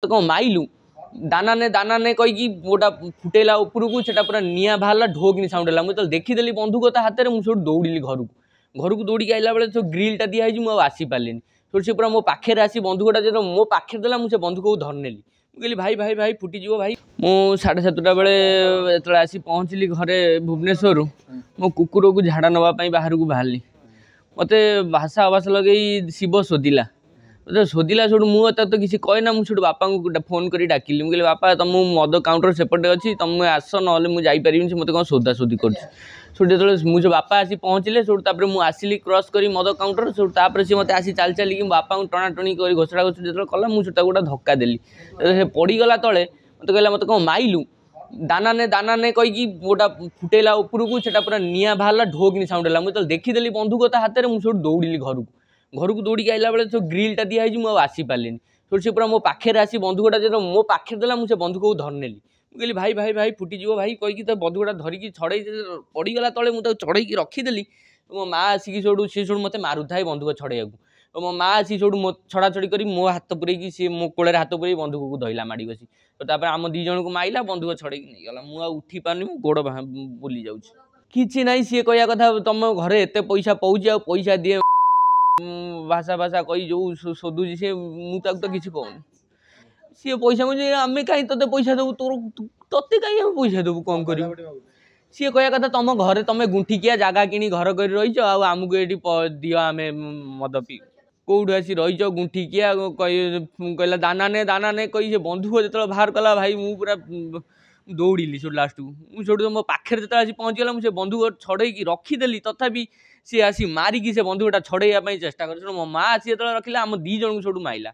तो कौन माइलु दाना ने कहीकि गोटा फुटेला उपरकू से पूरा निआ बाहर ढोकनी साउंड है मुझे देखीदेली बंधुक ता हाथ में मुझे दौड़ी घर को दौड़ी आइला बेले तो ग्रिलटा दिखाई मुझे आसी पारे से पूरा मो पाखे आसी बंधुकटा जो मो पाखे देला मुझे बंधुक को धरनेली मुझे भाई भाई भाई फुटीज भाई मु 7:30 बेले जो आसी पहुँचली घरे भुवनेश्वर मो कुकुर को झाड़ा नापी बाहर को बाहरली मत भाषा आवास लगे शिव शोधिला शोधिला से मुझे तो किसी कहना मुझे बापा को फोन कर डाकिली मुझे बापा तुम मद काउंटर सेपटे अच्छी तुम आस ना मुझे से मत कौन सोधा सोधी कर जो मुझे बापा आसी पहुँचले मुझे आसली क्रॉस कर मद काउंटर से मत आसी चल चलिक बापा को टणाटणी कर घोषणा घोषी जो कला मुझे गोटे धक्का देली से पड़गला तले मत कहला मत कौन माइलु दाना ने कहीकि गोटा फुटेला उपरकू से पूरा निआ बाहर ढोकनी साउंड है मुझे देखीदेली बंधुक ता हाथ में मुझे दौड़ी घर को दौड़ी आइला बेले तो ग्रिलटा दिखाई मुझे आसी पारे से पूरा मो पाखे आसी बंधुकटा जो मो पाखे देला मुझे बंधुक को धरनेली मुझे भाई भाई भाई फुटीज भाई कहीकि तो बंधुकटा धरिकी छड़े पड़गला तले मुझे चढ़ई रखीदेली मो माँ आसिक सी मत मारुए बंधुक छड़े तो मो माँ आसी छड़ा छड़ी कर मो हाथ पुरेकी सी मो कोड़े हाथ पुरे बंधुक को धरला माड़ी बसी तो आम 2 जन को माइला बंधुक छड़े नहीं गला मुझे उठी पारनी मो गोड़ बुली जाऊँ कि ना सी कह कथा तुम घरे एत पैसा पौचे आ पैसा दिए भाषा भाषा कही जो शोधुची सी मुझे तो किसी कहूनी सी पैसा मुझे आम कहीं ते पैसा देवु ते कहीं पैसा देवु कौन कर सी कह कथा तुम घरे तुम गुंठिकिया जगह कि घर कर रही आमको ये दियो आम मद पी कौट आसी रही गुंठिकिया कहला दाना ने कही से बंधुक जो बाहर कला भाई मु पूरा दौड़ी से लास्ट को मुझे मो पाखे जो आसी पहुँचीगला मुझे बंधुक छड़े रखीदेली तथापि सी आसी मारिकी से बंधुकटा छड़ाइवाई चेष्टा कर मो माँ आसी जो रखिला आम 2 जन को माइला।